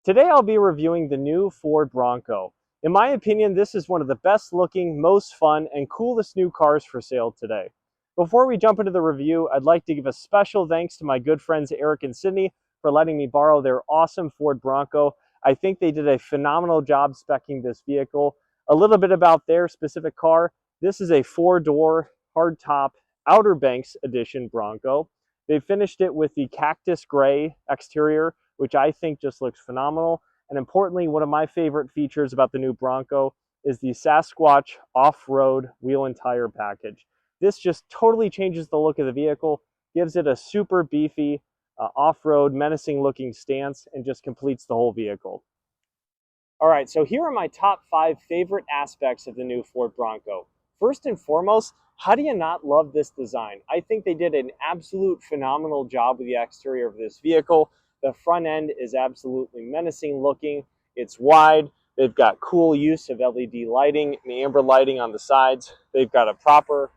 Today I'll be reviewing the new Ford Bronco. In my opinion, this is one of the best looking, most fun, and coolest new cars for sale today. Before we jump into the review, I'd like to give a special thanks to my good friends Eric and Sydney for letting me borrow their awesome Ford Bronco. I think they did a phenomenal job speccing this vehicle. A little bit about their specific car. This is a 4-door, hardtop, Outer Banks edition Bronco. They finished it with the cactus gray exterior, which I think just looks phenomenal. And importantly, one of my favorite features about the new Bronco is the Sasquatch off-road wheel and tire package. This just totally changes the look of the vehicle, gives it a super beefy, off-road, menacing looking stance, and just completes the whole vehicle. All right, so here are my top 5 favorite aspects of the new Ford Bronco. First and foremost, how do you not love this design? I think they did an absolute phenomenal job with the exterior of this vehicle. The front end is absolutely menacing looking. It's wide. They've got cool use of LED lighting and amber lighting on the sides. They've got a proper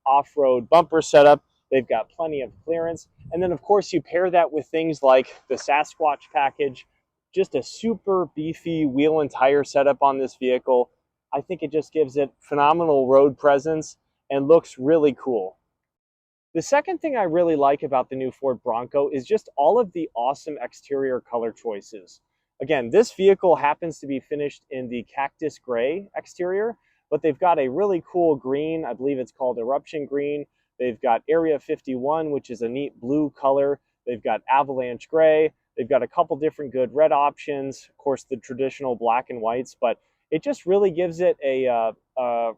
off-road bumper setup. They've got plenty of clearance. And then of course you pair that with things like the Sasquatch package, just a super beefy wheel and tire setup on this vehicle. I think it just gives it phenomenal road presence and looks really cool. The second thing I really like about the new Ford Bronco is just all of the awesome exterior color choices. Again, this vehicle happens to be finished in the cactus gray exterior, but they've got a really cool green. I believe it's called Eruption Green. They've got Area 51, which is a neat blue color. They've got Avalanche Gray. They've got a couple different good red options. Of course, the traditional black and whites, but it just really gives it a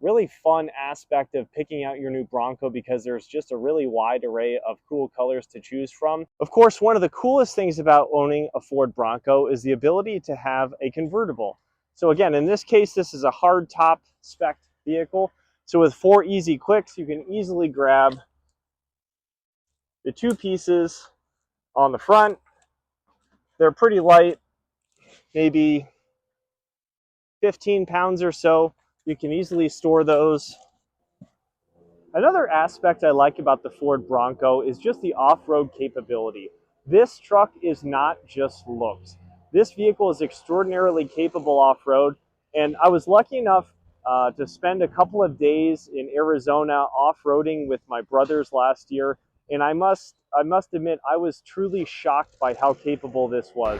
really fun aspect of picking out your new Bronco because there's just a really wide array of cool colors to choose from. Of course, one of the coolest things about owning a Ford Bronco is the ability to have a convertible. So again, in this case, this is a hard top spec vehicle. So with 4 easy clicks, you can easily grab the 2 pieces on the front. They're pretty light, maybe 15 pounds or so. You can easily store those. Another aspect I like about the Ford Bronco is just the off-road capability. This truck is not just looks. This vehicle is extraordinarily capable off-road, and I was lucky enough to spend a couple of days in Arizona off-roading with my brothers last year, and I must admit I was truly shocked by how capable this was.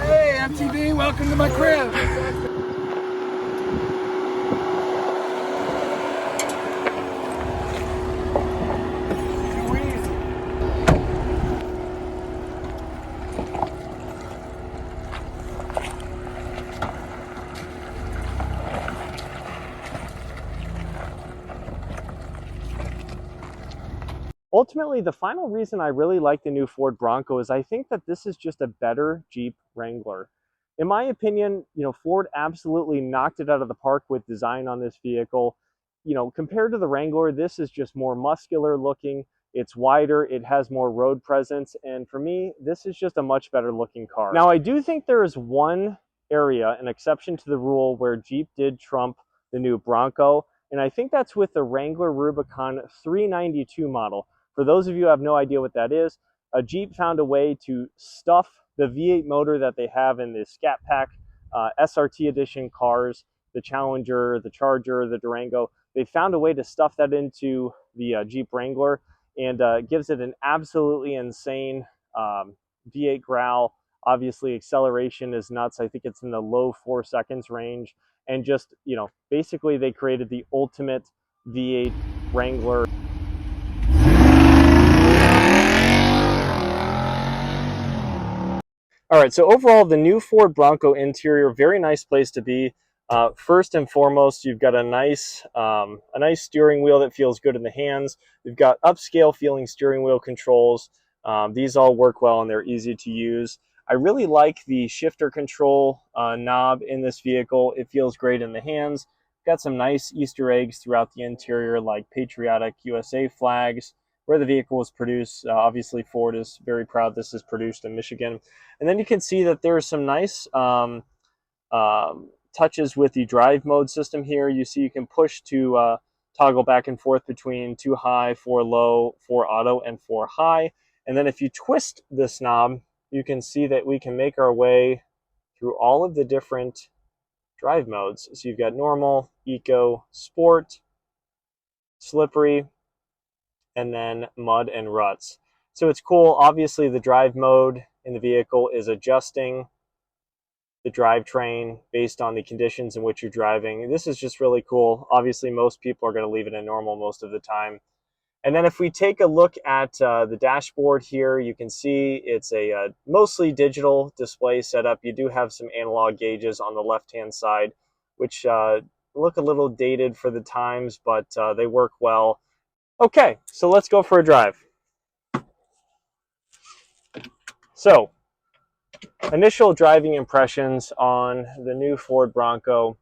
Hey, MTV, welcome to my crib. Too easy. Ultimately, the final reason I really like the new Ford Bronco is I think that this is just a better Jeep Wrangler. In my opinion, Ford absolutely knocked it out of the park with design on this vehicle. Compared to the Wrangler, this is just more muscular looking. It's wider, it has more road presence, and for me, this is just a much better looking car. Now, I do think there is one area, an exception to the rule, where Jeep did trump the new Bronco, and I think that's with the Wrangler Rubicon 392 model. For those of you who have no idea what that is, Jeep found a way to stuff the V8 motor that they have in the Scat Pack SRT edition cars, the Challenger, the Charger, the Durango. They found a way to stuff that into the Jeep Wrangler and gives it an absolutely insane V8 growl. Obviously, acceleration is nuts. I think it's in the low 4 seconds range. And just, basically they created the ultimate V8 Wrangler. All right, so overall, the new Ford Bronco interior, very nice place to be. First and foremost, you've got a nice steering wheel that feels good in the hands. You've got upscale feeling steering wheel controls. These all work well and they're easy to use. I really like the shifter control knob in this vehicle. It feels great in the hands. Got some nice Easter eggs throughout the interior, like patriotic USA flags, where the vehicle was produced. Obviously, Ford is very proud this is produced in Michigan. And then you can see that there's some nice touches with the drive mode system here. You see you can push to toggle back and forth between 2 high, 4 low, 4 auto, and 4 high. And then if you twist this knob, you can see that we can make our way through all of the different drive modes. So you've got normal, eco, sport, slippery, and then mud and ruts. So it's cool. Obviously, the drive mode in the vehicle is adjusting the drivetrain based on the conditions in which you're driving. This is just really cool. Obviously, most people are going to leave it in normal most of the time. And then if we take a look at the dashboard here, you can see it's a mostly digital display setup. You do have some analog gauges on the left-hand side, which look a little dated for the times, but they work well. Okay, so let's go for a drive. So, initial driving impressions on the new Ford Bronco.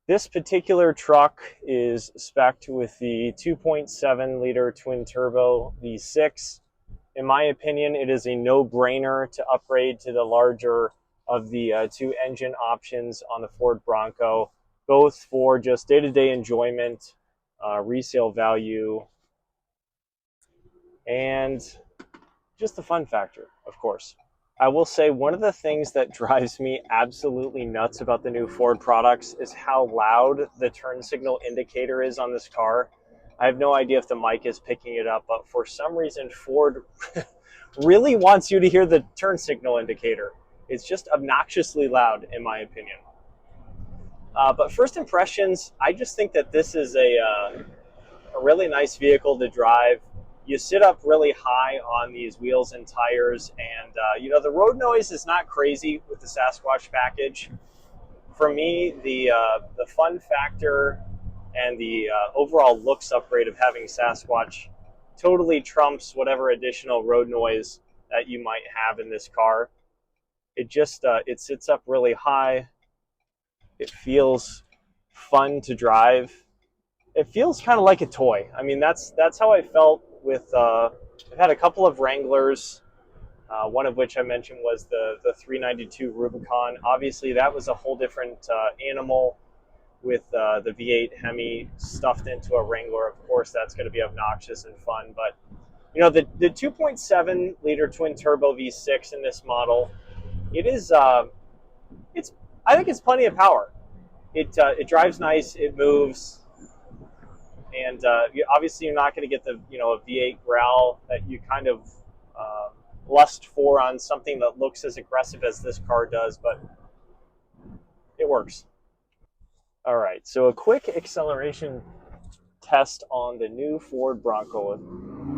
This particular truck is spec'd with the 2.7 liter twin turbo V6. In my opinion, it is a no-brainer to upgrade to the larger of the two engine options on the Ford Bronco, both for just day-to-day enjoyment, resale value, and just the fun factor, of course. I will say one of the things that drives me absolutely nuts about the new Ford products is how loud the turn signal indicator is on this car. I have no idea if the mic is picking it up, but for some reason Ford really wants you to hear the turn signal indicator. It's just obnoxiously loud, in my opinion. But first impressions, I just think that this is a really nice vehicle to drive. You sit up really high on these wheels and tires, and you know, the road noise is not crazy with the Sasquatch package. For me, the fun factor and the overall looks upgrade of having Sasquatch totally trumps whatever additional road noise that you might have in this car. It just it sits up really high. It feels fun to drive. It feels kind of like a toy. I mean, that's how I felt with. I've had a couple of Wranglers. One of which I mentioned was the 392 Rubicon. Obviously, that was a whole different animal with the V8 Hemi stuffed into a Wrangler. Of course, that's going to be obnoxious and fun. But you know, the 2.7 liter twin turbo V6 in this model, it is. It's. I think it's plenty of power. It drives nice. It moves. And obviously, you're not going to get the a V8 growl that you kind of lust for on something that looks as aggressive as this car does, but it works. All right, so a quick acceleration test on the new Ford Bronco, a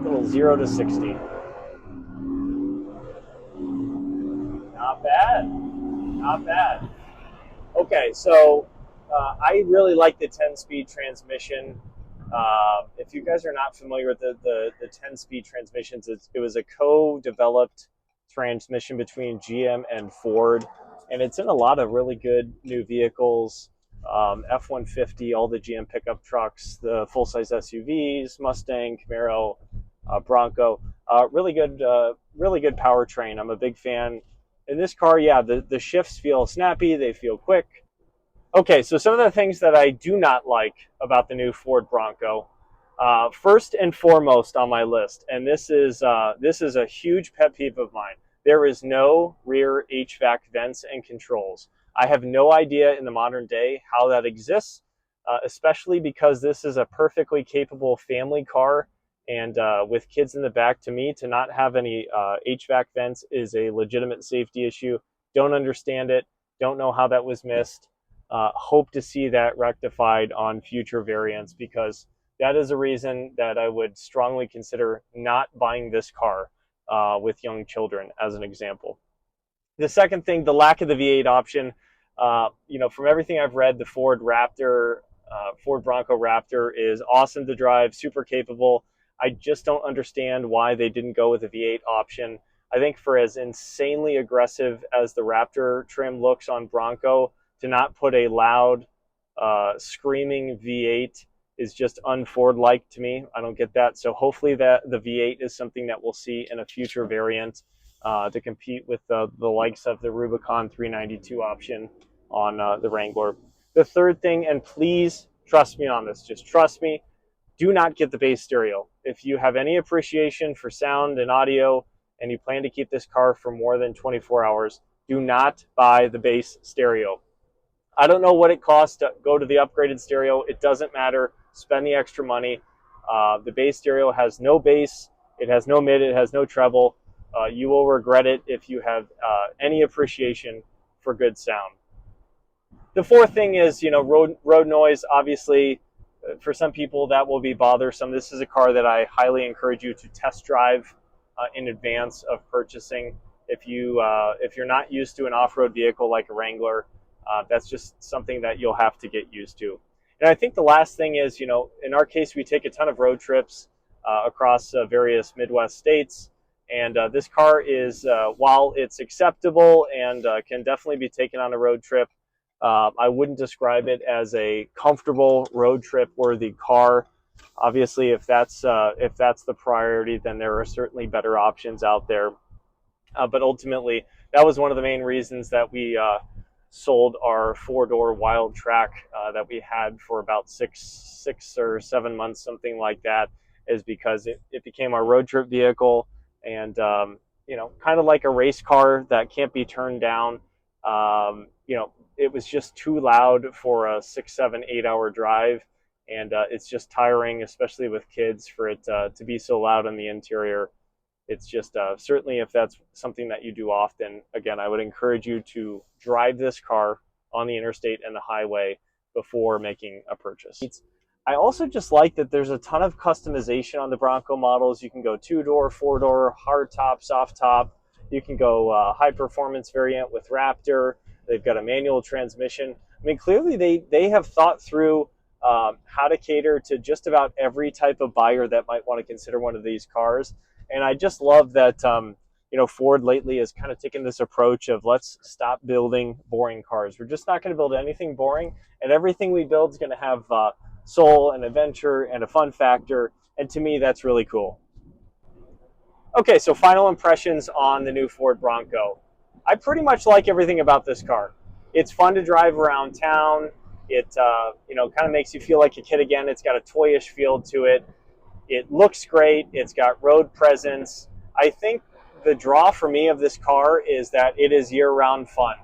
little 0 to 60. Not bad, not bad. Okay, so I really like the 10-speed transmission. If you guys are not familiar with the 10-speed transmissions, it was a co-developed transmission between GM and Ford, and it's in a lot of really good new vehicles, F-150, all the GM pickup trucks, the full-size SUVs, Mustang, Camaro, Bronco. Really good powertrain. I'm a big fan. In this car, yeah, the shifts feel snappy, they feel quick. Okay, so some of the things that I do not like about the new Ford Bronco, first and foremost on my list, and this is a huge pet peeve of mine. There is no rear HVAC vents and controls. I have no idea in the modern day how that exists, especially because this is a perfectly capable family car, and with kids in the back, to me, to not have any HVAC vents is a legitimate safety issue. Don't understand it. Don't know how that was missed. Hope to see that rectified on future variants, because that is a reason that I would strongly consider not buying this car with young children, as an example. The second thing, the lack of the V8 option. From everything I've read, the Ford Bronco Raptor is awesome to drive, super capable. I just don't understand why they didn't go with a V8 option. I think for as insanely aggressive as the Raptor trim looks on Bronco, to not put a loud, screaming V8 is just un-Ford-like to me. I don't get that. So hopefully that the V8 is something that we'll see in a future variant to compete with the likes of the Rubicon 392 option on the Wrangler. The third thing, and please trust me on this, just trust me, do not get the bass stereo. If you have any appreciation for sound and audio and you plan to keep this car for more than 24 hours, do not buy the bass stereo. I don't know what it costs to go to the upgraded stereo. It doesn't matter. Spend the extra money. The bass stereo has no bass. It has no mid. It has no treble. You will regret it if you have any appreciation for good sound. The fourth thing is, road noise. Obviously, for some people that will be bothersome. This is a car that I highly encourage you to test drive in advance of purchasing. If you're not used to an off-road vehicle like a Wrangler, that's just something that you'll have to get used to. And I think the last thing is, in our case, we take a ton of road trips across various Midwest states. And this car is, while it's acceptable and can definitely be taken on a road trip, I wouldn't describe it as a comfortable road trip worthy car. Obviously, if that's the priority, then there are certainly better options out there. But ultimately, that was one of the main reasons that we sold our four-door Wild Track that we had for about six or 7 months, something like that, is because it became our road trip vehicle, and kind of like a race car that can't be turned down. It was just too loud for a 6, 7, 8 hour drive, and it's just tiring, especially with kids, for it to be so loud in the interior. It's just certainly, if that's something that you do often, again, I would encourage you to drive this car on the interstate and the highway before making a purchase. I also just like that there's a ton of customization on the Bronco models. You can go 2-door, 4-door, hard top, soft top. You can go high performance variant with Raptor. They've got a manual transmission. I mean, clearly they have thought through how to cater to just about every type of buyer that might want to consider one of these cars. And I just love that, Ford lately has kind of taken this approach of, let's stop building boring cars. We're just not going to build anything boring, and everything we build is going to have soul and adventure and a fun factor. And to me, that's really cool. Okay, so final impressions on the new Ford Bronco. I pretty much like everything about this car. It's fun to drive around town. It kind of makes you feel like a kid again. It's got a toyish feel to it. It looks great. It's got road presence. I think the draw for me of this car is that it is year-round fun.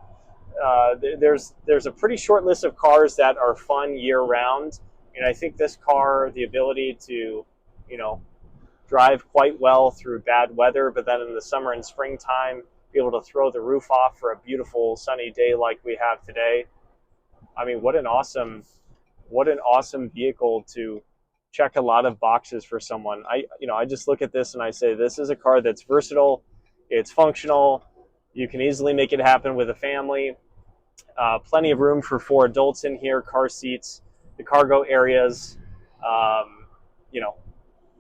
There's a pretty short list of cars that are fun year-round, and I think this car, the ability to, drive quite well through bad weather, but then in the summer and springtime, be able to throw the roof off for a beautiful sunny day like we have today. I mean, what an awesome vehicle to check a lot of boxes for someone. I just look at this and I say, this is a car that's versatile, it's functional, you can easily make it happen with a family. Plenty of room for 4 adults in here, car seats, the cargo areas,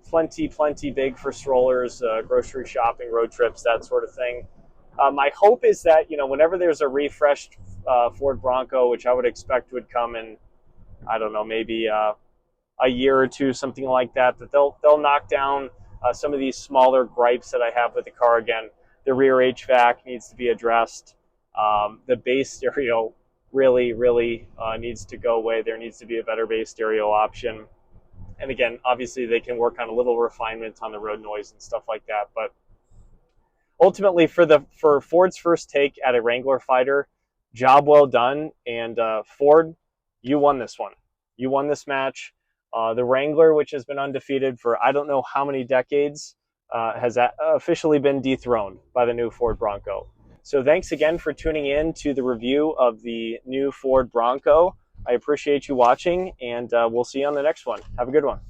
plenty big for strollers, grocery shopping, road trips, that sort of thing. My hope is that, whenever there's a refreshed Ford Bronco, which I would expect would come in, I don't know, maybe a year or two, something like that, that they'll knock down some of these smaller gripes that I have with the car. Again, the rear HVAC needs to be addressed. The bass stereo really needs to go away. There needs to be a better bass stereo option. And again, obviously they can work on a little refinement on the road noise and stuff like that. But ultimately, for Ford's first take at a Wrangler fighter, job well done. And Ford, you won this one. You won this match. The Wrangler, which has been undefeated for I don't know how many decades, has officially been dethroned by the new Ford Bronco. So thanks again for tuning in to the review of the new Ford Bronco. I appreciate you watching, and we'll see you on the next one. Have a good one.